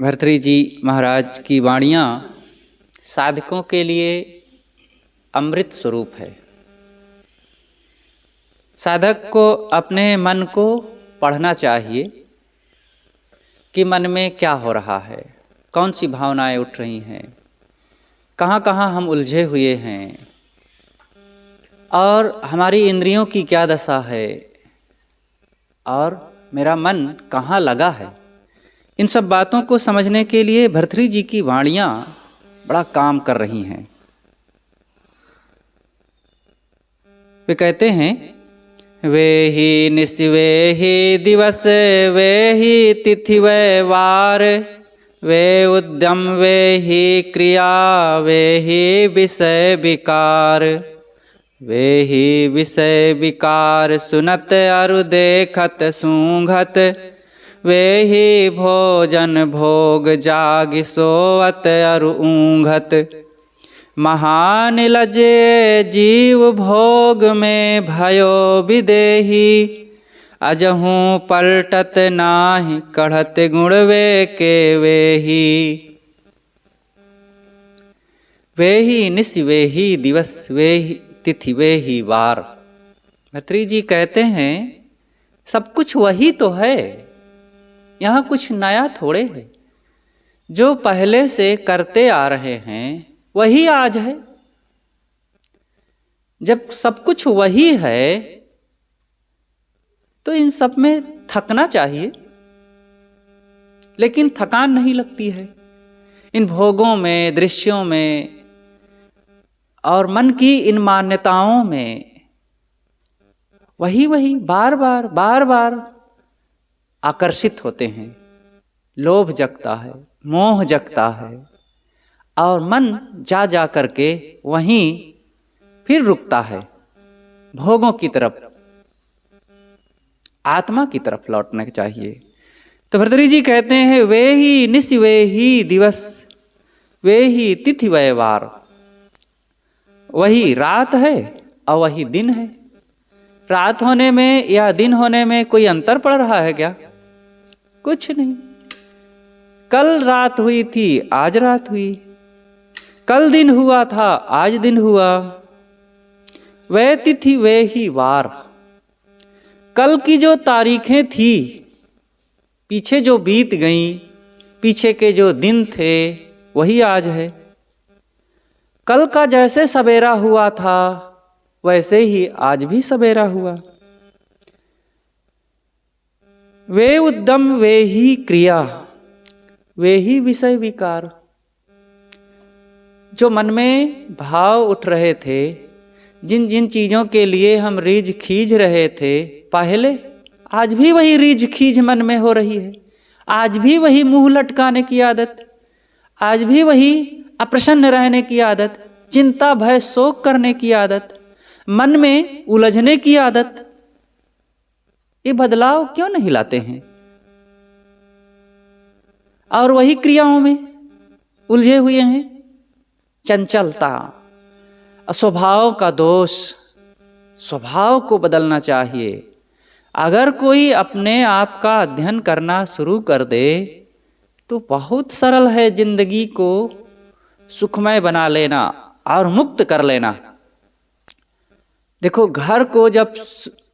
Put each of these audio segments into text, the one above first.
भर्तृहरि जी महाराज की वाणियाँ साधकों के लिए अमृत स्वरूप है। साधक को अपने मन को पढ़ना चाहिए कि मन में क्या हो रहा है, कौन सी भावनाएं उठ रही हैं, कहाँ कहाँ हम उलझे हुए हैं और हमारी इंद्रियों की क्या दशा है और मेरा मन कहाँ लगा है। इन सब बातों को समझने के लिए भर्तृहरि जी की वाणियाँ बड़ा काम कर रही हैं। वे कहते हैं, वे ही निश वे ही दिवस वे ही तिथि वे वार, वे उद्यम वे ही क्रिया वे ही विषय विकार, वे ही विषय विकार सुनत अरु देखत सूंघत, वे ही भोजन भोग जाग सोवत अरु ऊंघत, महानिलजे जीव भोग में भयो विदेही, अजहूँ पलटत नाही कढ़त गुण वे के वेही, वे ही निश वे ही दिवस वे ही तिथि वे ही वार। भर्तृहरि जी कहते हैं सब कुछ वही तो है, यहाँ कुछ नया थोड़े है। जो पहले से करते आ रहे हैं वही आज है। जब सब कुछ वही है तो इन सब में थकना चाहिए, लेकिन थकान नहीं लगती है इन भोगों में, दृश्यों में और मन की इन मान्यताओं में। वही वही बार बार आकर्षित होते हैं, लोभ जगता है, मोह जगता है और मन जा करके वहीं फिर रुकता है भोगों की तरफ, आत्मा की तरफ लौटना चाहिए। तो भर्तृहरि जी कहते हैं, वे ही निश वे ही दिवस वे ही तिथि वे वार। वही रात है और वही दिन है। रात होने में या दिन होने में कोई अंतर पड़ रहा है क्या? कुछ नहीं। कल रात हुई थी, आज रात हुई। कल दिन हुआ था, आज दिन हुआ। वे तिथि वे ही वार। कल की जो तारीखें थी, पीछे जो बीत गईं, पीछे के जो दिन थे, वही आज है। कल का जैसे सवेरा हुआ था वैसे ही आज भी सवेरा हुआ। वे उद्यम वे ही क्रिया वे ही विषय विकार। जो मन में भाव उठ रहे थे, जिन जिन चीज़ों के लिए हम रीझ खींच रहे थे पहले, आज भी वही रीझ खींच मन में हो रही है। आज भी वही मुंह लटकाने की आदत, आज भी वही अप्रसन्न रहने की आदत, चिंता भय शोक करने की आदत, मन में उलझने की आदत। ये बदलाव क्यों नहीं लाते हैं? और वही क्रियाओं में उलझे हुए हैं। चंचलता, स्वभाव का दोष, स्वभाव को बदलना चाहिए। अगर कोई अपने आप का अध्ययन करना शुरू कर दे तो बहुत सरल है जिंदगी को सुखमय बना लेना और मुक्त कर लेना। देखो, घर को जब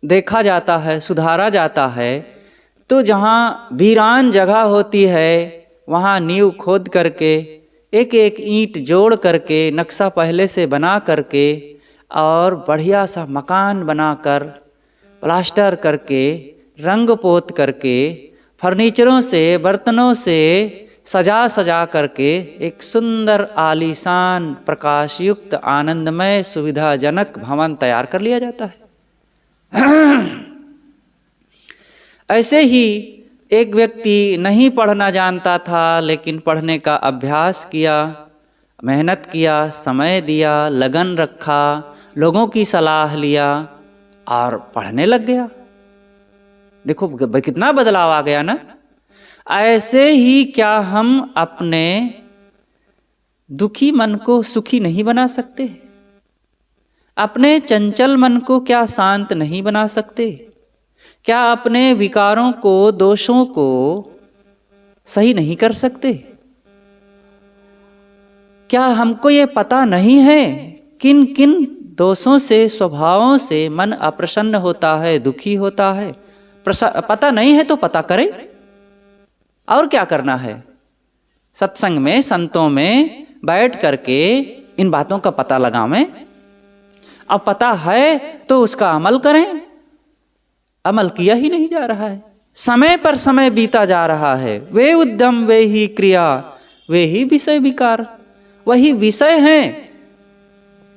देखा जाता है, सुधारा जाता है, तो जहाँ वीरान जगह होती है वहाँ नींव खोद करके एक एक ईंट जोड़ करके नक्शा पहले से बना करके और बढ़िया सा मकान बनाकर प्लास्टर करके रंग पोत करके फर्नीचरों से, बर्तनों से सजा करके एक सुंदर आलीशान प्रकाशयुक्त आनंदमय सुविधाजनक भवन तैयार कर लिया जाता है। ऐसे ही एक व्यक्ति नहीं पढ़ना जानता था, लेकिन पढ़ने का अभ्यास किया, मेहनत किया, समय दिया, लगन रखा, लोगों की सलाह लिया और पढ़ने लग गया। देखो कितना बदलाव आ गया ना। ऐसे ही क्या हम अपने दुखी मन को सुखी नहीं बना सकते? अपने चंचल मन को क्या शांत नहीं बना सकते? क्या अपने विकारों को, दोषों को सही नहीं कर सकते? क्या हमको ये पता नहीं है किन किन दोषों से, स्वभावों से मन अप्रसन्न होता है, दुखी होता है? पता नहीं है तो पता करें। और क्या करना है? सत्संग में, संतों में बैठ करके इन बातों का पता लगावें। अब पता है तो उसका अमल करें। अमल किया ही नहीं जा रहा है, समय पर समय बीता जा रहा है। वे उद्यम, वे ही क्रिया, वे ही विषय विकार। वही विषय हैं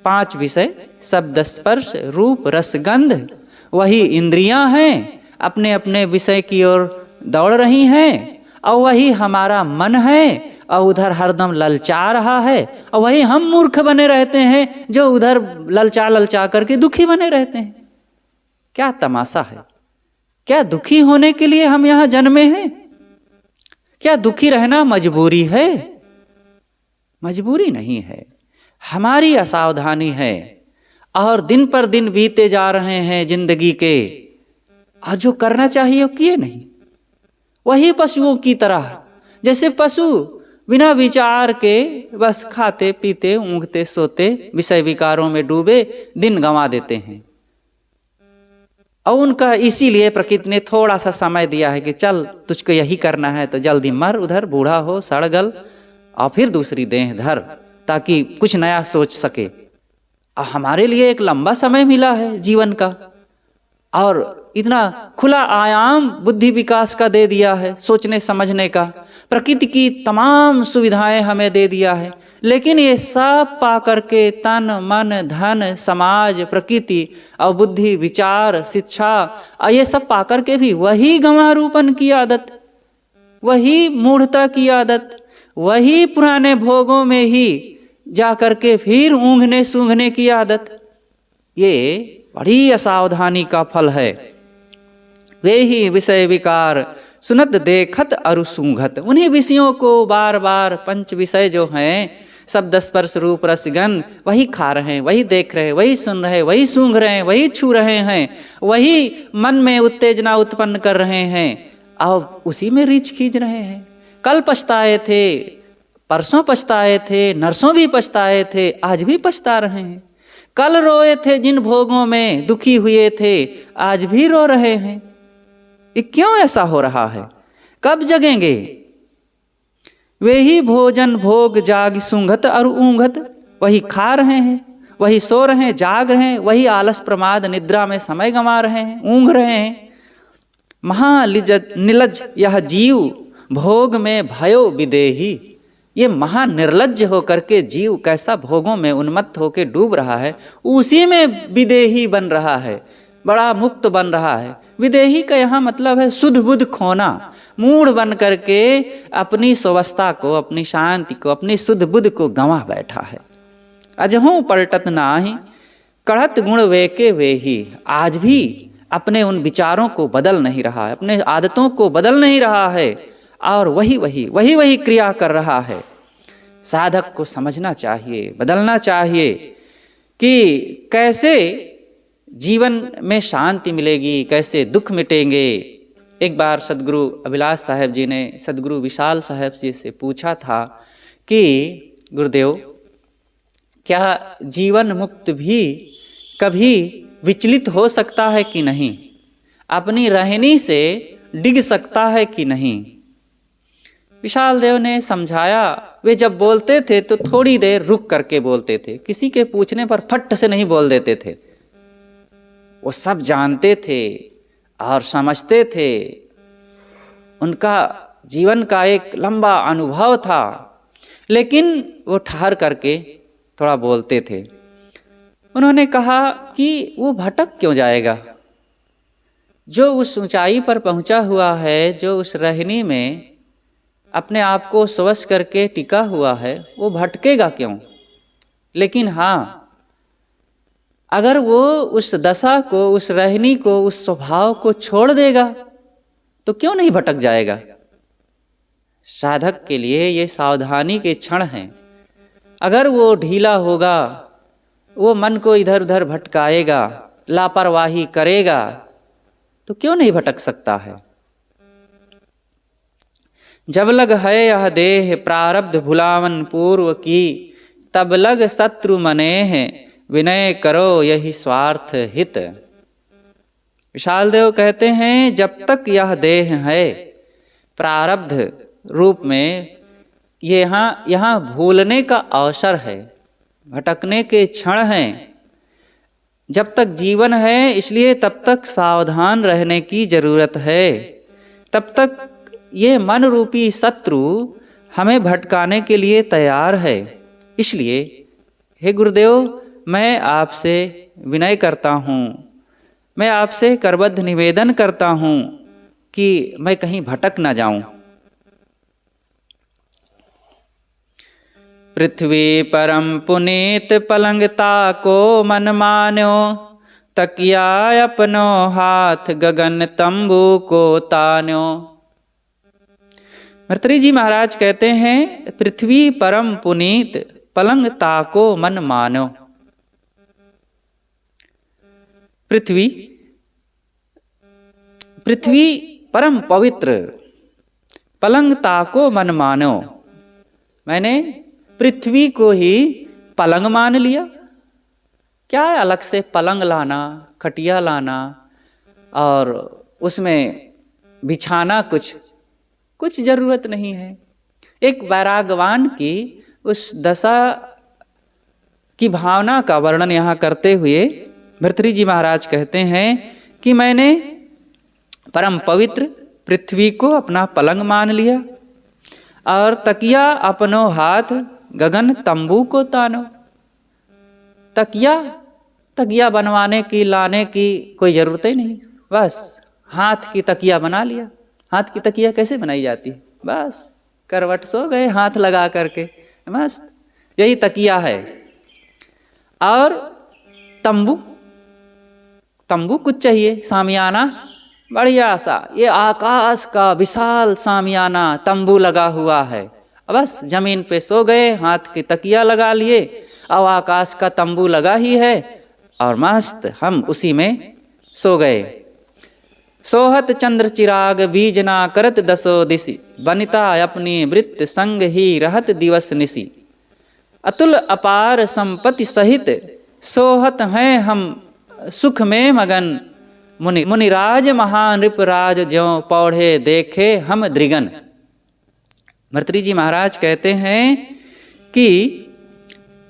5 विषय, शब्द, स्पर्श, रूप, रस, गंध। वही इंद्रियां हैं, अपने अपने विषय की ओर दौड़ रही हैं। और वही हमारा मन है, और उधर हरदम ललचा रहा है। और वही हम मूर्ख बने रहते हैं, जो उधर ललचा ललचा करके दुखी बने रहते हैं। क्या तमाशा है? क्या दुखी होने के लिए हम यहां जन्मे हैं? क्या दुखी रहना मजबूरी है? मजबूरी नहीं है, हमारी असावधानी है। और दिन पर दिन बीते जा रहे हैं जिंदगी के, और जो करना चाहिए वो किए नहीं। वही पशुओं की तरह, जैसे पशु बिना विचार के बस खाते पीते, ऊँघते सोते, विषय विकारों में डूबे दिन गंवा देते हैं। और उनका इसीलिए प्रकृति ने थोड़ा सा समय दिया है कि चल तुझको यही करना है तो जल्दी मर, उधर बूढ़ा हो, सड़गल, और फिर दूसरी देह धर, ताकि कुछ नया सोच सके। और हमारे लिए एक लंबा समय मिला है जीवन का, और इतना खुला आयाम बुद्धि विकास का दे दिया है, सोचने समझने का। प्रकृति की तमाम सुविधाएं हमें दे दिया है। लेकिन ये सब पा करके तन, मन, धन, समाज, प्रकृति और बुद्धि, विचार, शिक्षा, और ये सब पा करके भी वही गंवारूपन की आदत, वही मूढ़ता की आदत, वही पुराने भोगों में ही जा करके फिर ऊँघने सूंघने की आदत। ये बड़ी असावधानी का फल है। वे ही विषय विकार सुनत देखत अरु सूंघत। उन्हीं विषयों को बार बार, 5 विषय जो हैं, शब्द, स्पर्श, रूप, रस, गंध, वही खा रहे हैं, वही देख रहे हैं, वही सुन रहे हैं, वही सूंघ रहे हैं, वही छू रहे हैं, वही मन में उत्तेजना उत्पन्न कर रहे हैं, और उसी में रीछ खींच रहे हैं। कल पछताए थे, परसों पछताए थे, नरसों भी पछताए थे, आज भी पछता रहे हैं। कल रोए थे जिन भोगों में, दुखी हुए थे, आज भी रो रहे हैं। ये क्यों ऐसा हो रहा है? कब जगेंगे? वे ही भोजन भोग जाग सूंघत और ऊँघत। वही खा रहे हैं, वही सो रहे हैं, जाग रहे हैं, वही आलस प्रमाद निद्रा में समय गंवा रहे हैं, ऊँघ रहे हैं। निलज यह जीव भोग में भयो विदेही। ये महानिर्लज्ज होकर के जीव कैसा भोगों में उन्मत्त होकर डूब रहा है, उसी में विदेही बन रहा है, बड़ा मुक्त बन रहा है। विदेही का यहाँ मतलब है सुध बुध खोना। मूढ़ बन करके अपनी स्वस्था को, अपनी शांति को, अपनी सुध बुध को गंवा बैठा है। अजहूँ पलटत नाही कढ़त गुण वे के वे ही। आज भी अपने उन विचारों को बदल नहीं रहा है, अपने आदतों को बदल नहीं रहा है, और वही क्रिया कर रहा है। साधक को समझना चाहिए, बदलना चाहिए कि कैसे जीवन में शांति मिलेगी, कैसे दुख मिटेंगे। एक बार सदगुरु अभिलाष साहब जी ने सदगुरु विशाल साहब जी से पूछा था कि गुरुदेव, क्या जीवन मुक्त भी कभी विचलित हो सकता है कि नहीं? अपनी रहनी से डिग सकता है कि नहीं? विशाल देव ने समझाया। वे जब बोलते थे तो थोड़ी देर रुक करके बोलते थे, किसी के पूछने पर फट से नहीं बोल देते थे। वो सब जानते थे और समझते थे, उनका जीवन का एक लंबा अनुभव था, लेकिन वो ठहर करके थोड़ा बोलते थे। उन्होंने कहा कि वो भटक क्यों जाएगा? जो उस ऊंचाई पर पहुंचा हुआ है, जो उस रहनी में अपने आप को स्वच्छ करके टिका हुआ है, वो भटकेगा क्यों? लेकिन हाँ, अगर वो उस दशा को, उस रहनी को, उस स्वभाव को छोड़ देगा तो क्यों नहीं भटक जाएगा? साधक के लिए ये सावधानी के क्षण हैं। अगर वो ढीला होगा, वो मन को इधर उधर भटकाएगा, लापरवाही करेगा, तो क्यों नहीं भटक सकता है? जब लग है यह देह प्रारब्ध भुलावन पूर्व की, तब लग शत्रु मनेह विनय करो यही स्वार्थ हित। विशाल देव कहते हैं जब तक यह देह है प्रारब्ध रूप में, ये यहाँ भूलने का अवसर है, भटकने के क्षण हैं। जब तक जीवन है इसलिए तब तक सावधान रहने की जरूरत है। तब तक ये मन रूपी शत्रु हमें भटकाने के लिए तैयार है। इसलिए हे गुरुदेव, मैं आपसे विनय करता हूँ, मैं आपसे करबद्ध निवेदन करता हूँ कि मैं कहीं भटक ना जाऊं। पृथ्वी परम पुनीत पलंगता को मन मान्यो, तकिया अपनो हाथ गगन तंबू को तान्यो। भर्तृहरि जी महाराज कहते हैं पृथ्वी परम पुनीत पलंगता को मन मान्यो। पृथ्वी परम पवित्र, पलंगता को मन मानो। मैंने पृथ्वी को ही पलंग मान लिया। क्या है अलग से पलंग लाना, खटिया लाना और उसमें बिछाना, कुछ जरूरत नहीं है। एक वैरागवान की उस दशा की भावना का वर्णन यहाँ करते हुए भर्तृहरि जी महाराज कहते हैं कि मैंने परम पवित्र पृथ्वी को अपना पलंग मान लिया और तकिया अपनो हाथ गगन तंबू को तानो। तकिया बनवाने की, लाने की कोई जरूरत ही नहीं, बस हाथ की तकिया बना लिया। हाथ की तकिया कैसे बनाई जाती है? बस करवट सो गए हाथ लगा करके, मस्त यही तकिया है। और तंबू कुछ चाहिए, सामियाना बढ़िया सा, ये आकाश का विशाल सामियाना तंबू लगा हुआ है। बस जमीन पे सो गए, हाथ की तकिया लगा लिए, अब आकाश का तंबू लगा ही है और मस्त हम उसी में सो गए। सोहत चंद्र चिराग बीजना करत दसो दिशि, बनिता अपनी वृत्त संग ही रहत दिवस निशि। अतुल अपार संपत्ति सहित सोहत हैं हम सुख में मगन, मुनिराज महानृपराज ज्यों पौढ़े देखे हम दृगन। भर्तृहरि जी महाराज कहते हैं कि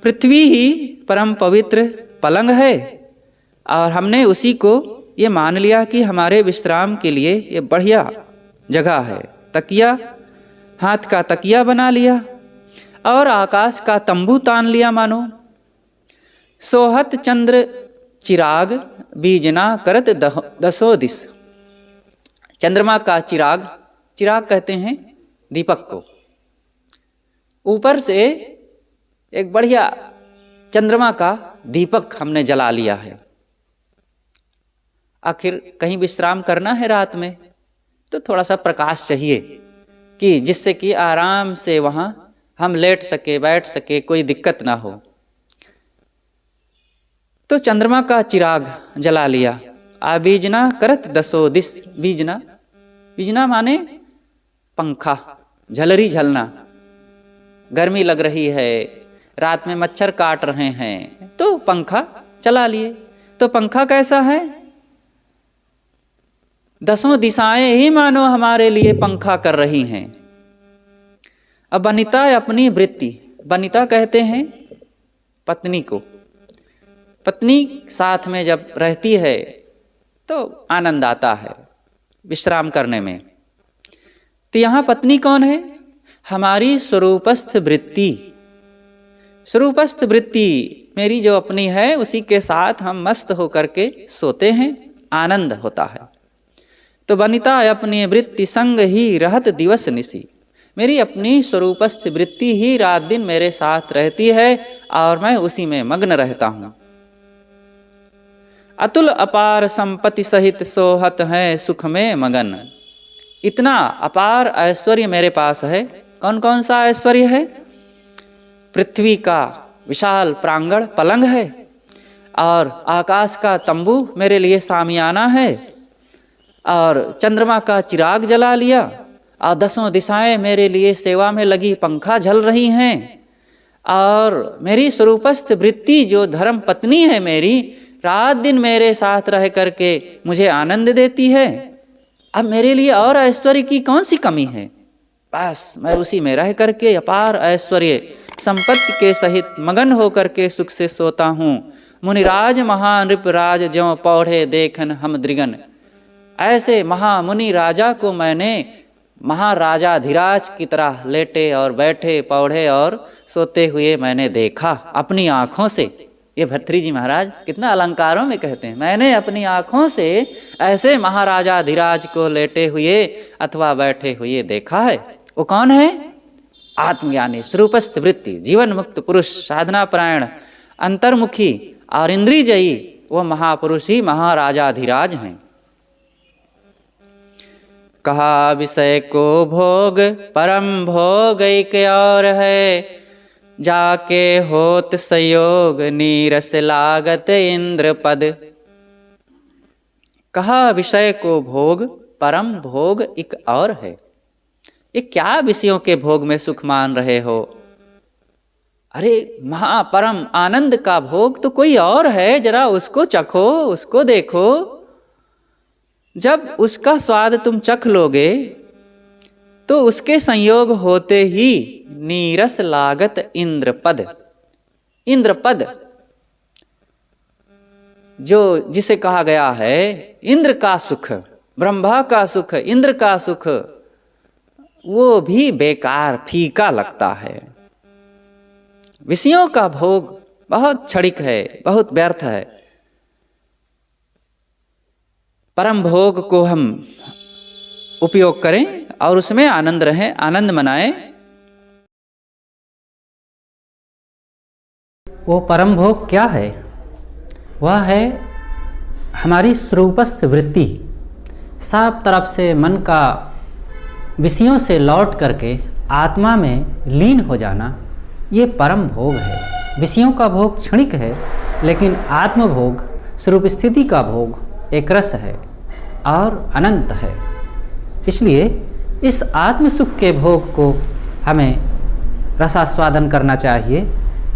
पृथ्वी ही परम पवित्र पलंग है और हमने उसी को ये मान लिया कि हमारे विश्राम के लिए ये बढ़िया जगह है। तकिया, हाथ का तकिया बना लिया और आकाश का तंबू तान लिया मानो। सोहत चंद्र चिराग बीजना करत दसो दिस। चंद्रमा का चिराग कहते हैं दीपक को। ऊपर से एक बढ़िया चंद्रमा का दीपक हमने जला लिया है। आखिर कहीं विश्राम करना है रात में तो थोड़ा सा प्रकाश चाहिए कि जिससे कि आराम से वहाँ हम लेट सके, बैठ सके, कोई दिक्कत ना हो। तो चंद्रमा का चिराग जला लिया। बीजना करत दसो दिस। बीजना माने पंखा, झलरी झलना। गर्मी लग रही है, रात में मच्छर काट रहे हैं तो पंखा चला लिए। तो पंखा कैसा है? दसों दिशाएं ही मानो हमारे लिए पंखा कर रही हैं। अब बनिता अपनी वृत्ति, बनिता कहते हैं पत्नी को। पत्नी साथ में जब रहती है तो आनंद आता है विश्राम करने में। तो यहाँ पत्नी कौन है? हमारी स्वरूपस्थ वृत्ति। स्वरूपस्थ वृत्ति मेरी जो अपनी है उसी के साथ हम मस्त होकर के सोते हैं, आनंद होता है। तो बनिता अपनी वृत्ति संग ही रहत दिवस निशि। मेरी अपनी स्वरूपस्थ वृत्ति ही रात दिन मेरे साथ रहती है और मैं उसी में मग्न रहता हूँ। अतुल अपार संपत्ति सहित सोहत है सुख में मगन। इतना अपार ऐश्वर्य मेरे पास है। कौन कौन सा ऐश्वर्य है? पृथ्वी का विशाल प्रांगण पलंग है और आकाश का तंबू मेरे लिए सामियाना है और चंद्रमा का चिराग जला लिया और 10 दिशाएं मेरे लिए सेवा में लगी पंखा झल रही हैं, और मेरी स्वरूपस्थ वृत्ति जो धर्म पत्नी है मेरी, रात दिन मेरे साथ रह करके मुझे आनंद देती है। अब मेरे लिए और ऐश्वर्य की कौन सी कमी है? बस मैं उसी में रह करके अपार ऐश्वर्य संपत्ति के सहित मगन होकर के सुख से सोता हूँ। मुनिराज महानृपराज ज्यों पौढ़े देखन हम दृगन। ऐसे महामुनि राजा को मैंने महाराजाधिराज की तरह लेटे और बैठे, पौढ़े और सोते हुए मैंने देखा अपनी आँखों से। ये भर्तृहरि जी महाराज कितना अलंकारों में कहते हैं, मैंने अपनी आँखों से ऐसे महाराजाधिराज को लेटे हुए अथवा बैठे हुए देखा है। वो कौन है? आत्मज्ञानी, स्वरूपस्थ वृत्ति, जीवन मुक्त पुरुष, साधना परायण, अंतर्मुखी और इंद्रियजयी वो महापुरुष ही महाराजाधिराज हैं। कहा विषय को भोग परम भोग एक और है, जाके होत संयोग नीरस लागत इंद्र पद। कहा विषय को भोग परम भोग एक और है। ये क्या विषयों के भोग में सुख मान रहे हो? अरे महापरम आनंद का भोग तो कोई और है, जरा उसको चखो, उसको देखो। जब उसका स्वाद तुम चख लोगे तो उसके संयोग होते ही नीरस लागत इंद्रपद। इंद्रपद जो जिसे कहा गया है इंद्र का सुख, ब्रह्मा का सुख, इंद्र का सुख, वो भी बेकार फीका लगता है। विषयों का भोग बहुत क्षणिक है, बहुत व्यर्थ है। परम भोग को हम उपयोग करें और उसमें आनंद रहें, आनंद मनाएं। वो परम भोग क्या है? वह है हमारी स्वरूपस्थ वृत्ति, सब तरफ से मन का विषयों से लौट करके आत्मा में लीन हो जाना, ये परम भोग है। विषयों का भोग क्षणिक है, लेकिन आत्मभोग, स्वरूप स्थिति का भोग एक रस है और अनंत है। इसलिए इस आत्म सुख के भोग को हमें रसास्वादन करना चाहिए।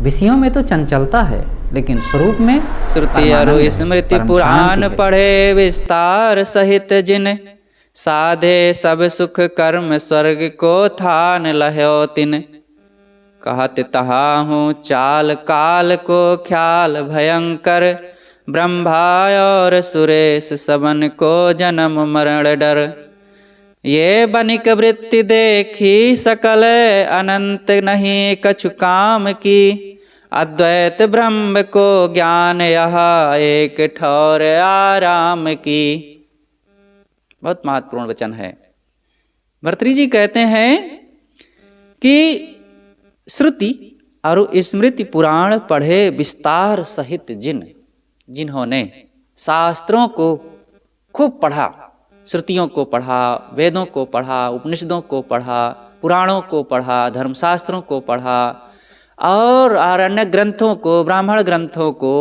विषयों में तो चंचलता है, लेकिन स्वरूप में श्रुति और स्मृति पुराण पढ़े विस्तार सहित जिन, साधे सब सुख कर्म स्वर्ग को थान लह्यो तिन। कहत तहा हूँ चाल काल को ख्याल भयंकर, ब्रह्मा और सुरेश सबन को जन्म मरण डर। ये बनिक वृत्ति देखी सकल अनंत नहीं कछु काम की, अद्वैत ब्रह्म को ज्ञान यह एक ठौर आराम की। बहुत महत्वपूर्ण वचन है। भर्तृहरि जी कहते हैं कि श्रुति और स्मृति पुराण पढ़े विस्तार सहित जिन्होंने शास्त्रों को खूब पढ़ा, श्रुतियों को पढ़ा, वेदों को पढ़ा, उपनिषदों को पढ़ा, पुराणों को पढ़ा, धर्मशास्त्रों को पढ़ा और अन्य ग्रंथों को, ब्राह्मण ग्रंथों को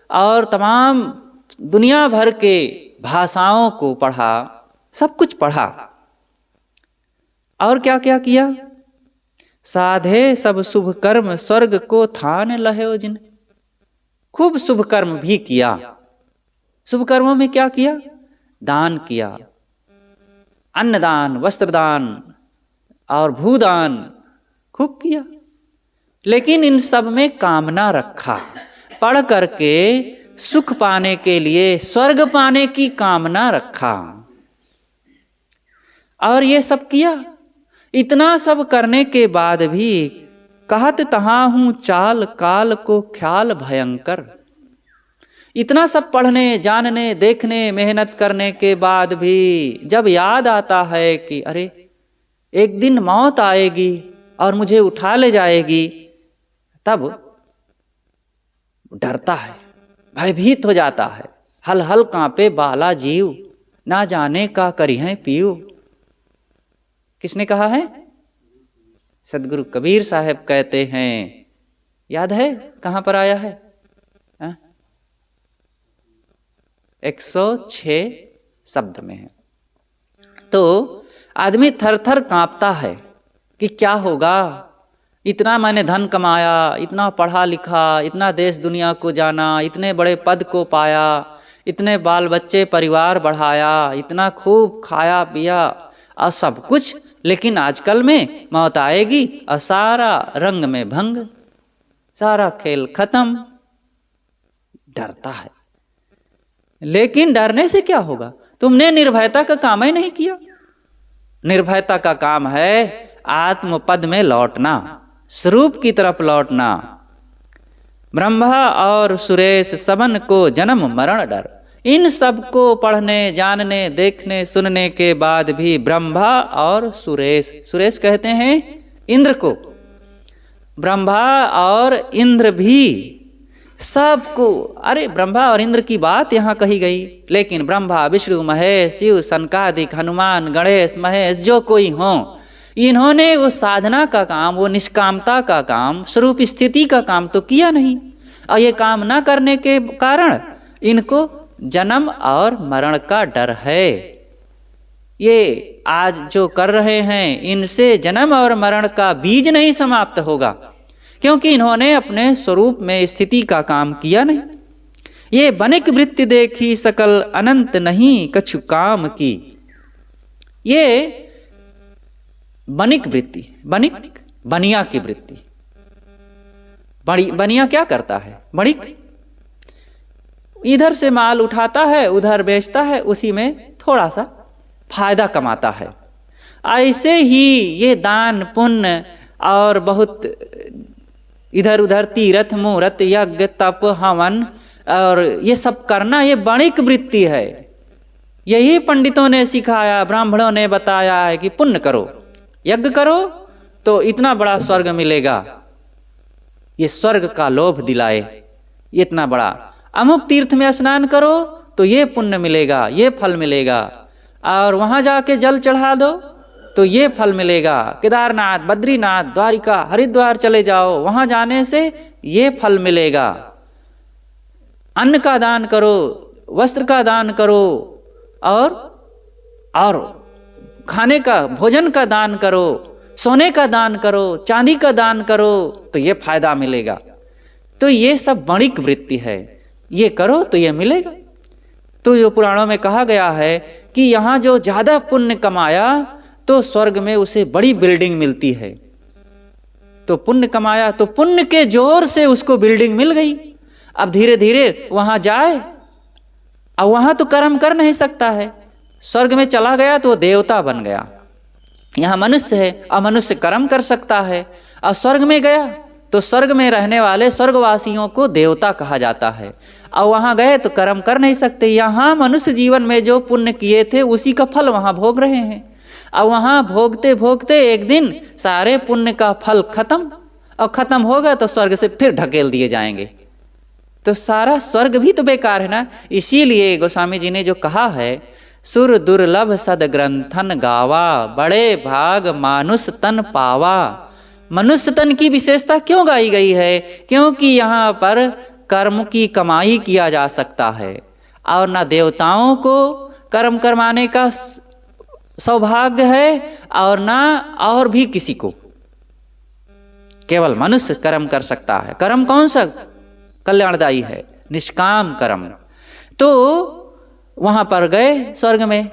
और तमाम दुनिया भर के भाषाओं को पढ़ा, सब कुछ पढ़ा। और क्या क्या किया? साधे सब शुभ कर्म स्वर्ग को थान लह्यो जिन। खूब शुभ कर्म भी किया। शुभ कर्मों में क्या किया? दान किया, अन्नदान, वस्त्रदान और भूदान खूब किया। लेकिन इन सब में कामना रखा, पढ़ करके सुख पाने के लिए, स्वर्ग पाने की कामना रखा। और ये सब किया। इतना सब करने के बाद भी कहत तहाँ हूँ चाल काल को ख्याल भयंकर। इतना सब पढ़ने, जानने, देखने, मेहनत करने के बाद भी जब याद आता है कि अरे एक दिन मौत आएगी और मुझे उठा ले जाएगी, तब डरता है, भयभीत हो जाता है। हल हल कांपे बाला जीव, ना जाने का करिहें पीऊ। किसने कहा है? सदगुरु कबीर साहब कहते हैं। याद है कहाँ पर आया है? 106 शब्द में है। तो आदमी थर थर कांपता है कि क्या होगा, इतना मैंने धन कमाया, इतना पढ़ा लिखा, इतना देश दुनिया को जाना, इतने बड़े पद को पाया, इतने बाल बच्चे परिवार बढ़ाया, इतना खूब खाया पिया और सब कुछ, लेकिन आजकल में मौत आएगी और सारा रंग में भंग, सारा खेल खत्म। डरता है, लेकिन डरने से क्या होगा? तुमने निर्भयता का काम ही नहीं किया। निर्भयता का काम है आत्मपद में लौटना, स्वरूप की तरफ लौटना। ब्रह्मा और सुरेश सबन को जन्म मरण डर। इन सब को पढ़ने, जानने, देखने, सुनने के बाद भी ब्रह्मा और सुरेश, सुरेश कहते हैं इंद्र को, ब्रह्मा और इंद्र भी सबको, अरे ब्रह्मा और इंद्र की बात यहाँ कही गई, लेकिन ब्रह्मा विष्णु महेश शिव सनकादिक हनुमान गणेश महेश जो कोई हो, इन्होंने वो साधना का काम, वो निष्कामता का काम, स्वरूप स्थिति का काम तो किया नहीं। और ये काम ना करने के कारण इनको जन्म और मरण का डर है। ये आज जो कर रहे हैं, इनसे जन्म और मरण का बीज नहीं समाप्त होगा, क्योंकि इन्होंने अपने स्वरूप में स्थिति का काम किया नहीं। ये बनिक वृत्ति देखी सकल अनंत नहीं कछु काम की। ये बनिक वृत्ति, बनिक बनिया की वृत्ति। बनिया क्या करता है? बणिक इधर से माल उठाता है, उधर बेचता है, उसी में थोड़ा सा फायदा कमाता है। ऐसे ही ये दान पुण्य और बहुत इधर उधर तीर्थ मूर्त यज्ञ तप हवन और ये सब करना, ये बणिक वृत्ति है। यही पंडितों ने सिखाया, ब्राह्मणों ने बताया है कि पुण्य करो, यज्ञ करो तो इतना बड़ा स्वर्ग मिलेगा। ये स्वर्ग का लोभ दिलाए, इतना बड़ा। अमुक तीर्थ में स्नान करो तो ये पुण्य मिलेगा, ये फल मिलेगा, और वहां जाके जल चढ़ा दो तो ये फल मिलेगा। केदारनाथ, बद्रीनाथ, द्वारिका, हरिद्वार चले जाओ, वहां जाने से ये फल मिलेगा। अन्न का दान करो, वस्त्र का दान करो, और खाने का, भोजन का दान करो, सोने का दान करो, चांदी का दान करो तो ये फायदा मिलेगा। तो ये सब बणिक वृत्ति है, ये करो तो ये मिलेगा। तो जो पुराणों में कहा गया है कि यहाँ जो ज्यादा पुण्य कमाया तो स्वर्ग में उसे बड़ी बिल्डिंग मिलती है। तो पुण्य कमाया तो पुण्य के जोर से उसको बिल्डिंग मिल गई। अब धीरे धीरे वहां जाए, अब वहां तो कर्म कर नहीं सकता है, स्वर्ग में चला गया तो देवता बन गया। यहाँ मनुष्य है, अब मनुष्य कर्म कर सकता है। और स्वर्ग में गया तो स्वर्ग में रहने वाले स्वर्गवासियों को देवता कहा जाता है। और वहां गए तो कर्म कर नहीं सकते। यहाँ मनुष्य जीवन में जो पुण्य किए थे उसी का फल वहां भोग रहे हैं। अब वहां भोगते भोगते एक दिन सारे पुण्य का फल खत्म, और खत्म होगा तो स्वर्ग से फिर ढकेल दिए जाएंगे। तो सारा स्वर्ग भी तो बेकार है ना। इसीलिए गोस्वामी जी ने जो कहा है, सुर दुर्लभ सद ग्रंथन गावा, बड़े भाग मानुष तन पावा। मनुष्य तन की विशेषता क्यों गाई गई है? क्योंकि यहाँ पर कर्म की कमाई किया जा सकता है, और ना देवताओं को कर्म करवाने का सौभाग्य है और ना और भी किसी को, केवल मनुष्य कर्म कर सकता है। कर्म कौन सा कल्याणदायी है? निष्काम कर्म। तो वहां पर गए स्वर्ग में,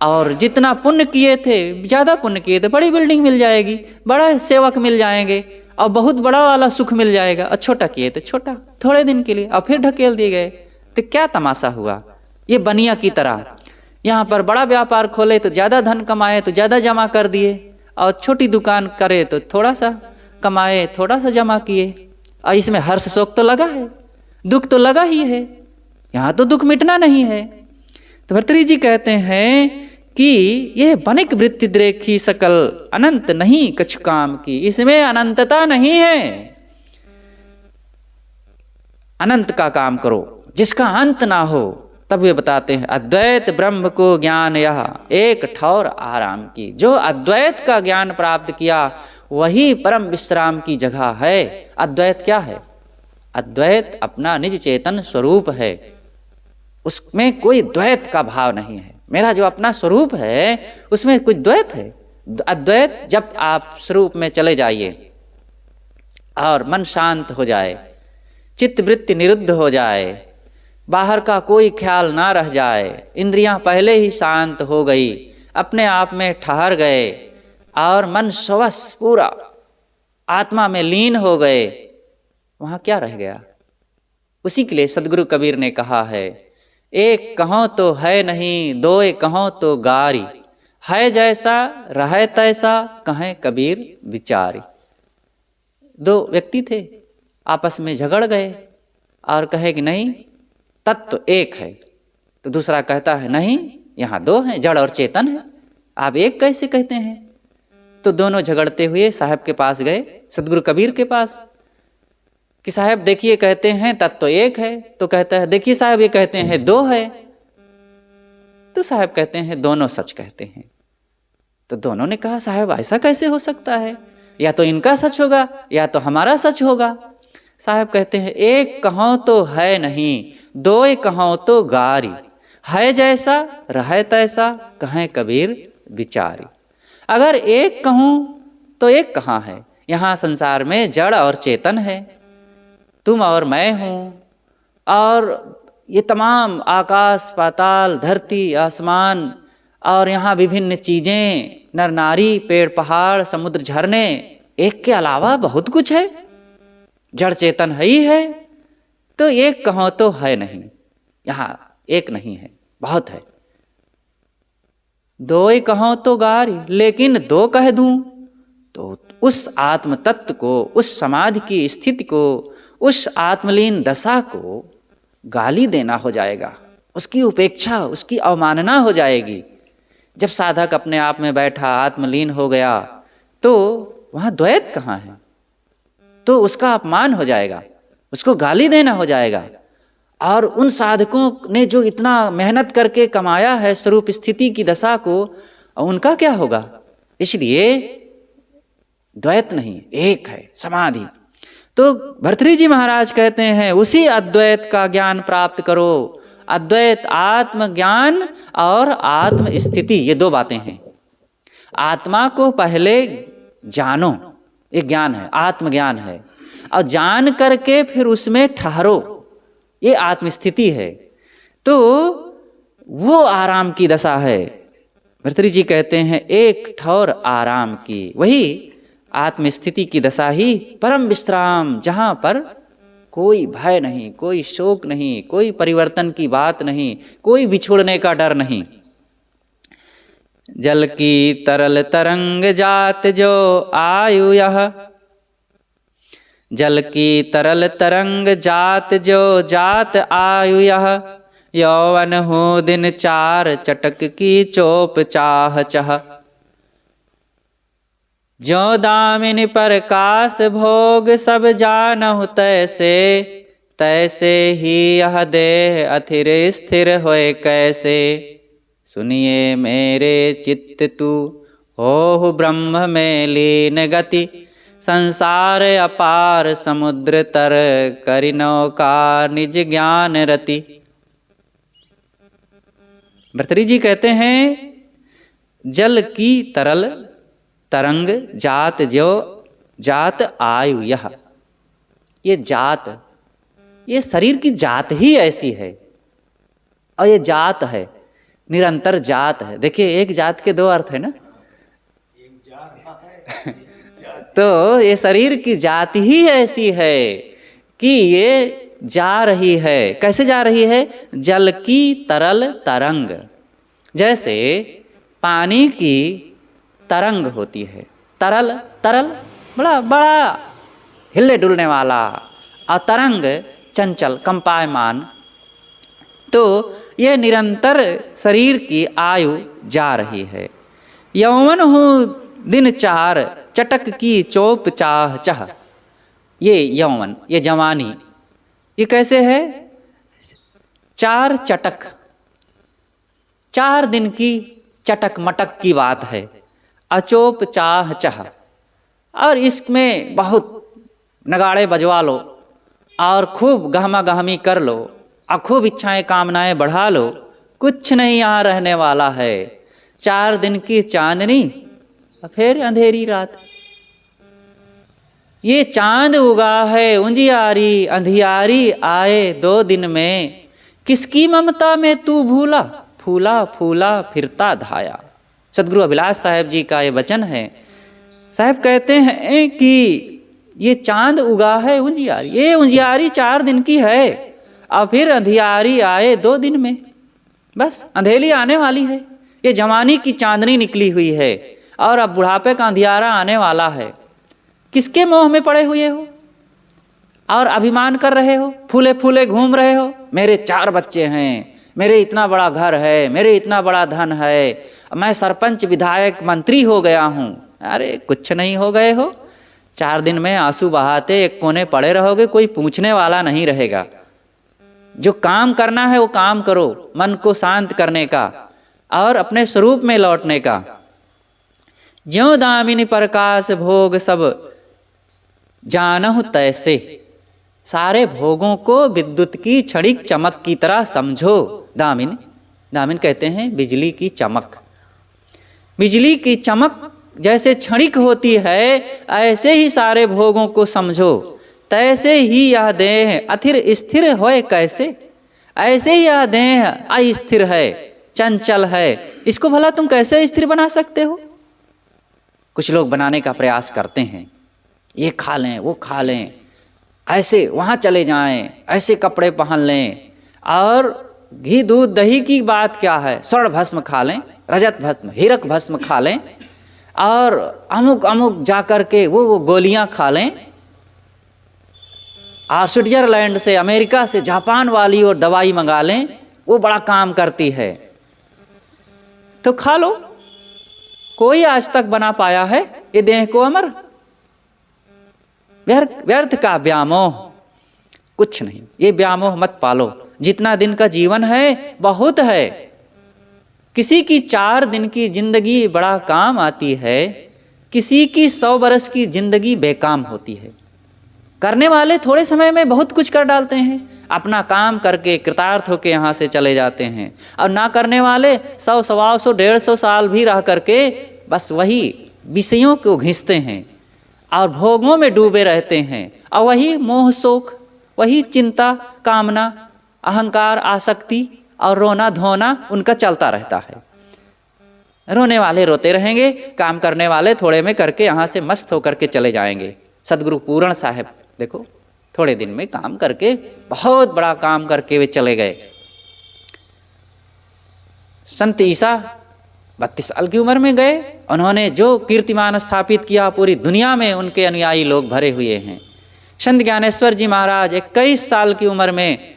और जितना पुण्य किए थे, ज्यादा पुण्य किए थे, बड़ी बिल्डिंग मिल जाएगी, बड़ा सेवक मिल जाएंगे, और बहुत बड़ा वाला सुख मिल जाएगा। और छोटा किए थे छोटा, थोड़े दिन के लिए, और फिर ढकेल दिए गए। तो क्या तमाशा हुआ? ये बनिया की तरह यहाँ पर बड़ा व्यापार खोले तो ज्यादा धन कमाए तो ज्यादा जमा कर दिए, और छोटी दुकान करे तो थोड़ा सा कमाए, थोड़ा सा जमा किए। और इसमें हर्ष शोक तो लगा है, दुख तो लगा ही है। यहाँ तो दुख मिटना नहीं है। तो भर्तृहरि जी कहते हैं कि यह बनिक वृत्ति देखी सकल अनंत नहीं कछु काम की। इसमें अनंतता नहीं है। अनंत का काम करो जिसका अंत ना हो। तब वे बताते हैं, अद्वैत ब्रह्म को ज्ञान यह एक ठौर आराम की। जो अद्वैत का ज्ञान प्राप्त किया वही परम विश्राम की जगह है। अद्वैत क्या है? अद्वैत अपना निज चेतन स्वरूप है, उसमें कोई द्वैत का भाव नहीं है। मेरा जो अपना स्वरूप है उसमें कुछ द्वैत है। अद्वैत जब आप स्वरूप में चले जाइए और मन शांत हो जाए, चित्त वृत्ति निरुद्ध हो जाए, बाहर का कोई ख्याल ना रह जाए, इंद्रियां पहले ही शांत हो गई, अपने आप में ठहर गए और मन स्वस पूरा आत्मा में लीन हो गए, वहाँ क्या रह गया? उसी के लिए सदगुरु कबीर ने कहा है, एक कहो तो है नहीं, दोए कहो तो गारी, है जैसा रहे तैसा, कहें कबीर विचारी। दो व्यक्ति थे, आपस में झगड़ गए और कहे कि नहीं तत्व एक है, तो दूसरा कहता है नहीं यहाँ दो हैं, जड़ और चेतन है, आप एक कैसे कहते हैं? तो दोनों झगड़ते हुए साहब के पास गए, सदगुरु कबीर के पास, कि साहब देखिए कहते हैं तत्व एक है, तो कहता है देखिए साहब ये कहते हैं दो है। तो साहब कहते हैं दोनों सच कहते हैं। तो दोनों ने कहा साहब ऐसा कैसे हो सकता है, या तो इनका सच होगा या तो हमारा सच होगा। साहब कहते हैं एक कहो तो है नहीं, दोए कहो तो गारी, है जैसा रहे तैसा, कहें कबीर विचारी। अगर एक कहूँ तो एक कहाँ है? यहाँ संसार में जड़ और चेतन है, तुम और मैं हूँ, और ये तमाम आकाश पाताल धरती आसमान और यहाँ विभिन्न चीज़ें, नर नारी पेड़ पहाड़ समुद्र झरने, एक के अलावा बहुत कुछ है, जड़ चेतन है ही है। तो एक कहो तो है नहीं, यहाँ एक नहीं है, बहुत है। दो ही कहो तो गारी, लेकिन दो कह दूं तो उस आत्म तत्व को, उस समाधि की स्थिति को, उस आत्मलीन दशा को गाली देना हो जाएगा, उसकी उपेक्षा, उसकी अवमानना हो जाएगी। जब साधक अपने आप में बैठा आत्मलीन हो गया तो वहाँ द्वैत कहाँ है? तो उसका अपमान हो जाएगा, उसको गाली देना हो जाएगा। और उन साधकों ने जो इतना मेहनत करके कमाया है स्वरूप स्थिति की दशा को, उनका क्या होगा? इसलिए द्वैत नहीं, एक है समाधि। तो भर्तृहरि जी महाराज कहते हैं उसी अद्वैत का ज्ञान प्राप्त करो। अद्वैत आत्मज्ञान और आत्म स्थिति, ये दो बातें हैं। आत्मा को पहले जानो, एक ज्ञान है, आत्मज्ञान है, और जान करके फिर उसमें ठहरो, ये आत्मस्थिति है। तो वो आराम की दशा है। भर्तृहरि जी कहते हैं एक ठौर आराम की, वही आत्मस्थिति की दशा ही परम विश्राम, जहाँ पर कोई भय नहीं, कोई शोक नहीं, कोई परिवर्तन की बात नहीं, कोई बिछोड़ने का डर नहीं। जल की तरल तरंग जात जो आयु यह, जल की तरल तरंग जात जो जात आयु यह, यौवन हो दिन चार चटक की चोप चाह चह, जो दामिनी प्रकाश भोग सब जानहु तैसे, तैसे ही यह देह अथिर स्थिर होए कैसे। सुनिए मेरे चित्त तू हो ब्रह्म में लीन गति, संसार अपार समुद्र तर करि नौका निज ज्ञान रति। भर्तृहरि जी कहते हैं जल की तरल तरंग जात जो जात आयु यह, ये जात, ये शरीर की जात ही ऐसी है, और ये जात है, निरंतर जात है। देखिए एक जात के दो अर्थ है ना तो ये शरीर की जात ही ऐसी है कि ये जा रही है। कैसे जा रही है? जल की तरल तरंग, जैसे पानी की तरंग होती है, तरल तरल बड़ा बड़ा हिले डुलने वाला, और तरंग चंचल कंपायमान। तो ये निरंतर शरीर की आयु जा रही है। यौवन हूँ दिन चार चटक की चोप चाह चह, ये यौवन, ये जवानी, ये कैसे है? चार चटक, 4 दिन की चटक मटक की बात है। अचोप चाह चह, और इसमें बहुत नगाड़े बजवा लो और खूब गहमा गहमी कर लो और खूब इच्छाएं कामनाएं बढ़ा लो, कुछ नहीं यहाँ रहने वाला है। 4 दिन की चांदनी और फिर अंधेरी रात। ये चांद उगा है उंजियारी, अंधियारी आए 2 दिन में। किसकी ममता में तू भूला, फूला फूला फिरता धाया। सदगुरु अभिलाष साहेब जी का ये वचन है। साहब कहते हैं कि ये चांद उगा है उंजियारी, ये उंजियारी 4 दिन की है और फिर अंधियारी आए 2 दिन में। बस अंधेरी आने वाली है। ये जवानी की चांदनी निकली हुई है और अब बुढ़ापे का अंधियारा आने वाला है। किसके मोह में पड़े हुए हो और अभिमान कर रहे हो, फूले फूले घूम रहे हो। मेरे 4 बच्चे हैं, मेरे इतना बड़ा घर है, मेरे इतना बड़ा धन है, मैं सरपंच विधायक मंत्री हो गया हूँ। अरे कुछ नहीं हो गए हो। 4 दिन में आंसू बहाते एक कोने पड़े रहोगे, कोई पूछने वाला नहीं रहेगा। जो काम करना है वो काम करो, मन को शांत करने का और अपने स्वरूप में लौटने का। ज्यों दामिनी प्रकाश भोग सब जानहु तैसे। सारे भोगों को विद्युत की क्षणिक चमक की तरह समझो। दामिन, दामिन कहते हैं बिजली की चमक। बिजली की चमक जैसे क्षणिक होती है, ऐसे ही सारे भोगों को समझो। तैसे ही यह देह अथिर स्थिर होए कैसे। ऐसे ही यह देह अस्थिर है, चंचल है। इसको भला तुम कैसे स्थिर बना सकते हो। कुछ लोग बनाने का प्रयास करते हैं, ये खा लें वो खा लें, ऐसे वहाँ चले जाएं, ऐसे कपड़े पहन लें, और घी दूध दही की बात क्या है, स्वर्ण भस्म खा लें, रजत भस्म हीरक भस्म खा लें, और अमुक अमुक जा कर के वो गोलियां खा लें, और स्विट्जरलैंड से अमेरिका से जापान वाली और दवाई मंगा लें, वो बड़ा काम करती है। तो खा लो। कोई आज तक बना पाया है ये देह को अमर। व्यर्थ का व्यामोह कुछ नहीं। ये व्यामोह मत पालो। जितना दिन का जीवन है बहुत है। किसी की 4 दिन की जिंदगी बड़ा काम आती है, किसी की 100 बरस की जिंदगी बेकाम होती है। करने वाले थोड़े समय में बहुत कुछ कर डालते हैं, अपना काम करके कृतार्थ होके यहाँ से चले जाते हैं। और ना करने वाले 100, 125, 150 साल भी रह करके बस वही विषयों को घिसते हैं और भोगों में डूबे रहते हैं, और वही मोह शोक, वही चिंता कामना अहंकार आसक्ति और रोना धोना उनका चलता रहता है। रोने वाले रोते रहेंगे, काम करने वाले थोड़े में करके यहाँ से मस्त होकर के चले जाएंगे। सदगुरु पूर्ण साहब देखो, थोड़े दिन में काम करके बहुत बड़ा काम करके वे चले गए। संत ईसा 32 साल की उम्र में गए। उन्होंने जो कीर्तिमान स्थापित किया, पूरी दुनिया में उनके अनुयायी लोग भरे हुए हैं। संत ज्ञानेश्वर जी महाराज 21 साल की उम्र में